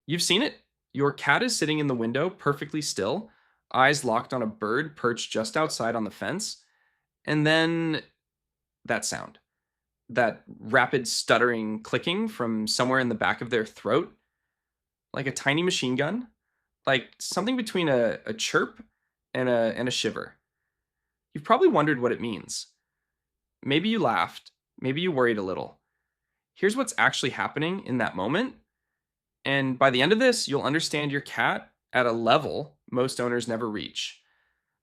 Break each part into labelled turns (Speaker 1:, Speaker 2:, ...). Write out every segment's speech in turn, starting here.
Speaker 1: You've seen it. Your cat is sitting in the window perfectly still, eyes locked on a bird perched just outside on the fence, and then that sound, that rapid stuttering clicking from somewhere in the back of their throat, like a tiny machine gun, like something between a chirp and a shiver. You've probably wondered what it means. Maybe you laughed, maybe you worried a little. Here's what's actually happening in that moment. And by the end of this, you'll understand your cat at a level most owners never reach.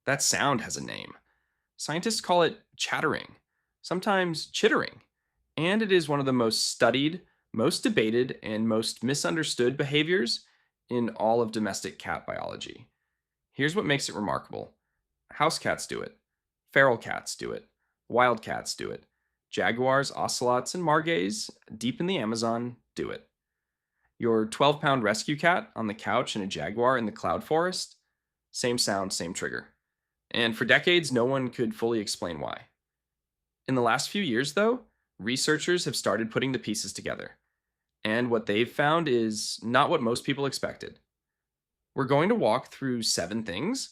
Speaker 1: That sound has a name. Scientists call it chattering, sometimes chittering, and it is one of the most studied, most debated, and most misunderstood behaviors in all of domestic cat biology. Here's what makes it remarkable: house cats do it, feral cats do it, wild cats do it, jaguars, ocelots, and margays deep in the Amazon do it. Your 12-pound rescue cat on the couch and a jaguar in the cloud forest, same sound, same trigger. And for decades, no one could fully explain why. In the last few years, though, researchers have started putting the pieces together. And what they've found is not what most people expected. We're going to walk through 7 things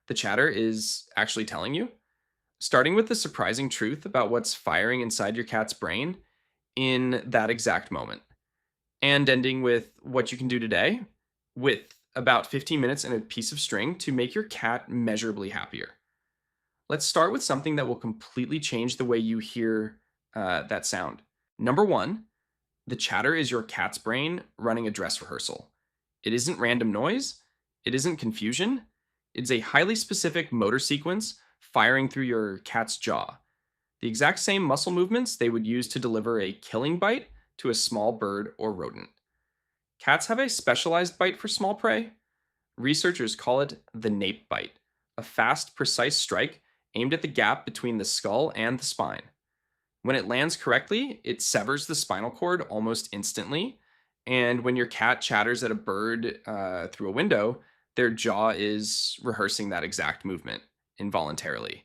Speaker 1: the chatter is actually telling you, starting with the surprising truth about what's firing inside your cat's brain in that exact moment, and ending with what you can do today with about 15 minutes and a piece of string to make your cat measurably happier. Let's start with something that will completely change the way you hear that sound. Number one, the chatter is your cat's brain running a dress rehearsal. It isn't random noise, it isn't confusion, it's a highly specific motor sequence firing through your cat's jaw. The exact same muscle movements they would use to deliver a killing bite to a small bird or rodent. Cats have a specialized bite for small prey. Researchers call it the nape bite, a fast, precise strike aimed at the gap between the skull and the spine. When it lands correctly, it severs the spinal cord almost instantly. And when your cat chatters at a bird through a window, their jaw is rehearsing that exact movement involuntarily,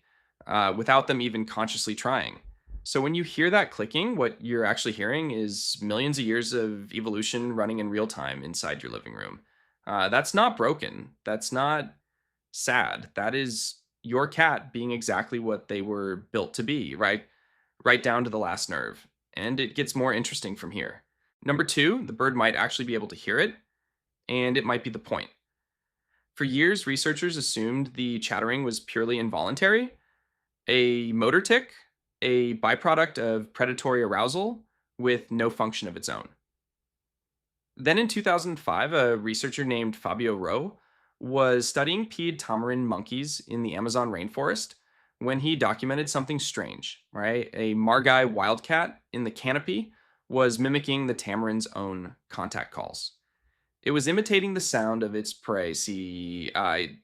Speaker 1: without them even consciously trying. So when you hear that clicking, what you're actually hearing is millions of years of evolution running in real time inside your living room. That's not broken. That's not sad. That is your cat being exactly what they were built to be, right down to the last nerve. And it gets more interesting from here. Number two, the bird might actually be able to hear it, and it might be the point. For years, researchers assumed the chattering was purely involuntary, a motor tic, a byproduct of predatory arousal with no function of its own. Then in 2005, a researcher named Fabio Rowe was studying pied tamarin monkeys in the Amazon rainforest when he documented something strange, right? A margai wildcat in the canopy was mimicking the tamarin's own contact calls. It was imitating the sound of its prey,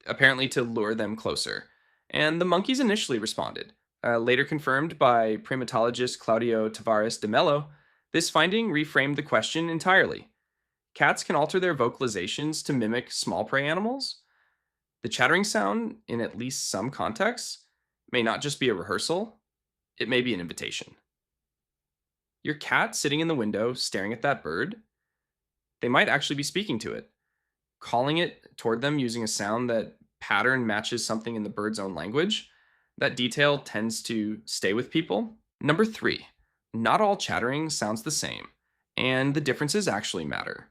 Speaker 1: apparently to lure them closer. And the monkeys initially responded. Later confirmed by primatologist Claudio Tavares de Mello, this finding reframed the question entirely. Cats can alter their vocalizations to mimic small prey animals. The chattering sound, in at least some contexts, may not just be a rehearsal, it may be an invitation. Your cat sitting in the window staring at that bird, they might actually be speaking to it, calling it toward them using a sound that pattern matches something in the bird's own language. That detail tends to stay with people. Number three, not all chattering sounds the same, and the differences actually matter.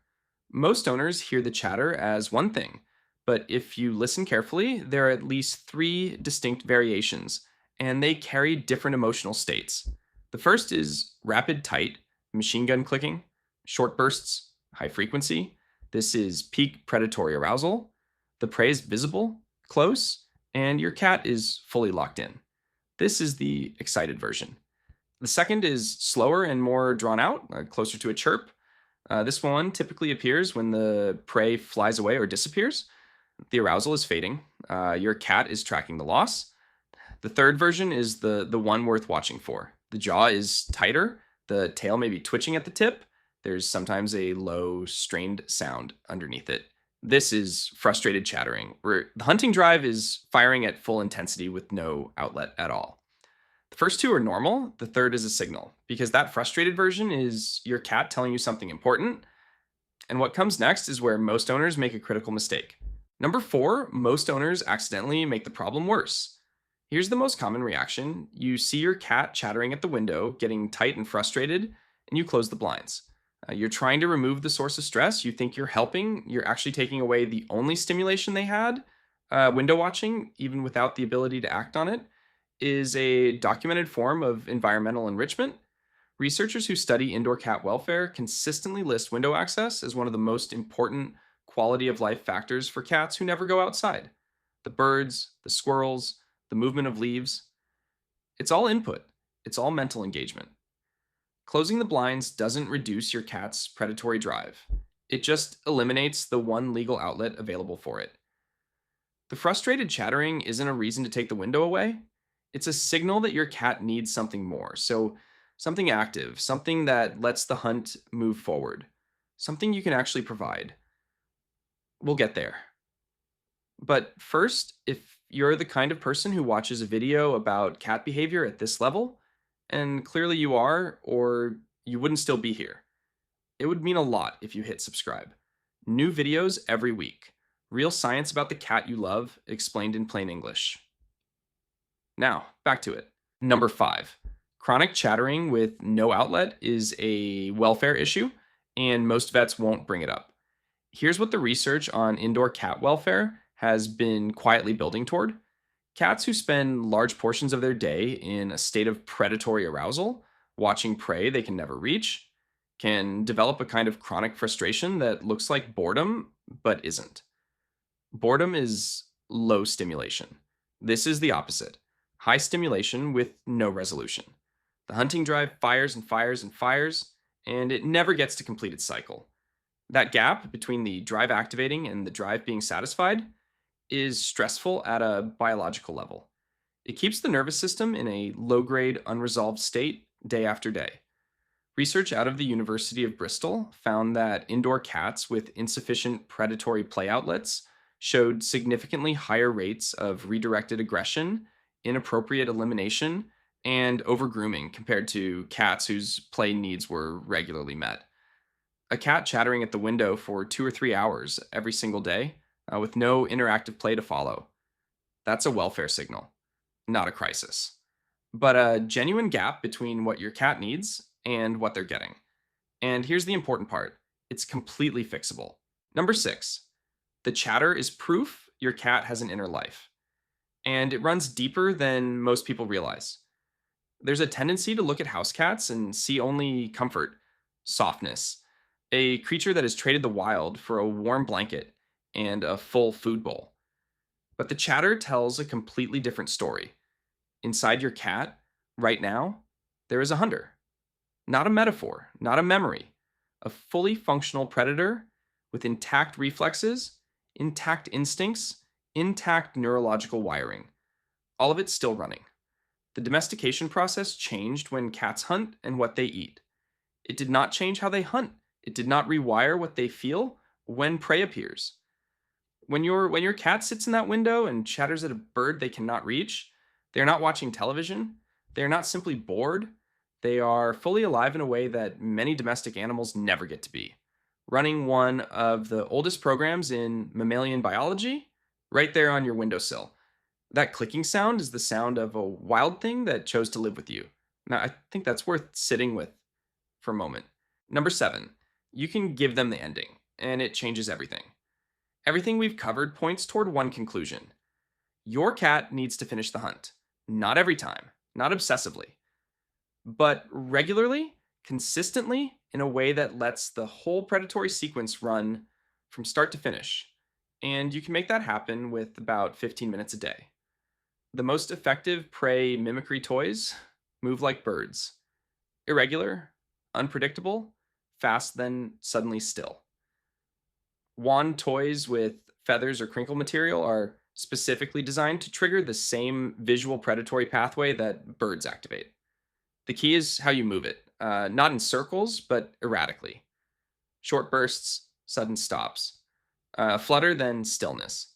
Speaker 1: Most owners hear the chatter as one thing, but if you listen carefully, there are at least 3 distinct variations, and they carry different emotional states. The first is rapid, tight, machine gun clicking, short bursts, high frequency. This is peak predatory arousal. The prey is visible, close, and your cat is fully locked in. This is the excited version. The second is slower and more drawn out, closer to a chirp. This one typically appears when the prey flies away or disappears. The arousal is fading. Your cat is tracking the loss. The third version is the one worth watching for. The jaw is tighter. The tail may be twitching at the tip. There's sometimes a low, strained sound underneath it. This is frustrated chattering, where the hunting drive is firing at full intensity with no outlet at all. The first two are normal. The third is a signal, because that frustrated version is your cat telling you something important. And what comes next is where most owners make a critical mistake. Number four, most owners accidentally make the problem worse. Here's the most common reaction: you see your cat chattering at the window, getting tight and frustrated, and you close the blinds. You're trying to remove the source of stress. You think you're helping. You're actually taking away the only stimulation they had. Window watching, even without the ability to act on it, is a documented form of environmental enrichment. Researchers who study indoor cat welfare consistently list window access as one of the most important quality of life factors for cats who never go outside. The birds, the squirrels, the movement of leaves, it's all input, it's all mental engagement. Closing the blinds doesn't reduce your cat's predatory drive, it just eliminates the one legal outlet available for it. The frustrated chattering isn't a reason to take the window away. It's a signal that your cat needs something more. So, something active, something that lets the hunt move forward, something you can actually provide. We'll get there. But first, if you're the kind of person who watches a video about cat behavior at this level, and clearly you are, or you wouldn't still be here, it would mean a lot if you hit subscribe. New videos every week. Real science about the cat you love, explained in plain English. Now, back to it. Number five, chronic chattering with no outlet is a welfare issue, and most vets won't bring it up. Here's what the research on indoor cat welfare has been quietly building toward. Cats who spend large portions of their day in a state of predatory arousal, watching prey they can never reach, can develop a kind of chronic frustration that looks like boredom but isn't. Boredom is low stimulation. This is the opposite: high stimulation with no resolution. The hunting drive fires and fires and fires, and it never gets to complete its cycle. That gap between the drive activating and the drive being satisfied is stressful at a biological level. It keeps the nervous system in a low grade, unresolved state day after day. Research out of the University of Bristol found that indoor cats with insufficient predatory play outlets showed significantly higher rates of redirected aggression, inappropriate elimination, and overgrooming compared to cats whose play needs were regularly met. A cat chattering at the window for 2 or 3 hours every single day, with no interactive play to follow, that's a welfare signal, not a crisis, but a genuine gap between what your cat needs and what they're getting. And here's the important part: it's completely fixable. Number six, the chatter is proof your cat has an inner life, and it runs deeper than most people realize. There's a tendency to look at house cats and see only comfort, softness, a creature that has traded the wild for a warm blanket and a full food bowl. But the chatter tells a completely different story. Inside your cat, right now, there is a hunter. Not a metaphor, not a memory. A fully functional predator with intact reflexes, intact instincts, intact neurological wiring. All of it still running. The domestication process changed when cats hunt and what they eat. It did not change how they hunt. It did not rewire what they feel when prey appears. When your cat sits in that window and chatters at a bird they cannot reach, they're not watching television. They're not simply bored. They are fully alive in a way that many domestic animals never get to be. Running one of the oldest programs in mammalian biology right there on your windowsill. That clicking sound is the sound of a wild thing that chose to live with you. Now, I think that's worth sitting with for a moment. Number seven, you can give them the ending, and it changes everything. Everything we've covered points toward one conclusion: your cat needs to finish the hunt. Not every time, not obsessively, but regularly, consistently, in a way that lets the whole predatory sequence run from start to finish. And you can make that happen with about 15 minutes a day. The most effective prey mimicry toys move like birds: irregular, unpredictable, fast, then suddenly still. Wand toys with feathers or crinkle material are specifically designed to trigger the same visual predatory pathway that birds activate. The key is how you move it, not in circles, but erratically. Short bursts, sudden stops. Flutter, then stillness.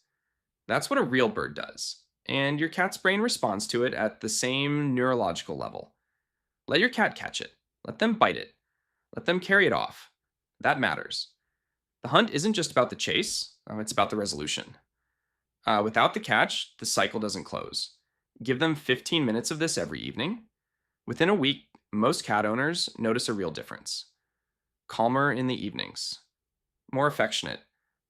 Speaker 1: That's what a real bird does, and your cat's brain responds to it at the same neurological level. Let your cat catch it. Let them bite it. Let them carry it off. That matters. The hunt isn't just about the chase, it's about the resolution. Without the catch, the cycle doesn't close. Give them 15 minutes of this every evening. Within a week, most cat owners notice a real difference. Calmer in the evenings, more affectionate,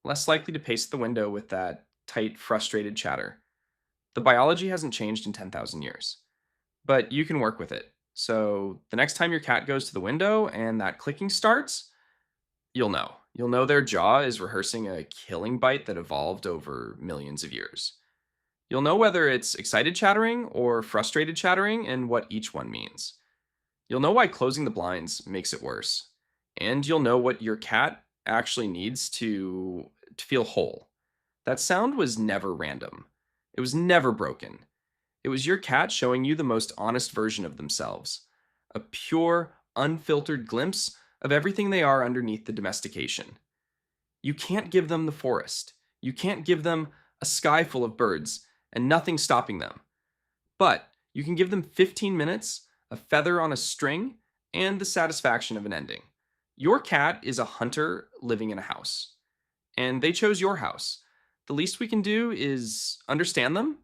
Speaker 1: less likely to pace the window with that tight, frustrated chatter. The biology hasn't changed in 10,000 years, but you can work with it. So the next time your cat goes to the window and that clicking starts, you'll know. You'll know their jaw is rehearsing a killing bite that evolved over millions of years. You'll know whether it's excited chattering or frustrated chattering and what each one means. You'll know why closing the blinds makes it worse. And you'll know what your cat actually needs to feel whole. That sound was never random. It was never broken. It was your cat showing you the most honest version of themselves. A pure, unfiltered glimpse of everything they are underneath the domestication. You can't give them the forest. You can't give them a sky full of birds and nothing stopping them. But you can give them 15 minutes, a feather on a string, and the satisfaction of an ending. Your cat is a hunter living in a house, and they chose your house. The least we can do is understand them.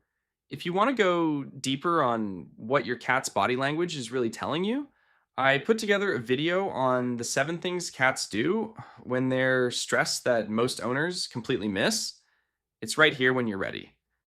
Speaker 1: If you want to go deeper on what your cat's body language is really telling you, I put together a video on the 7 things cats do when they're stressed that most owners completely miss. It's right here when you're ready.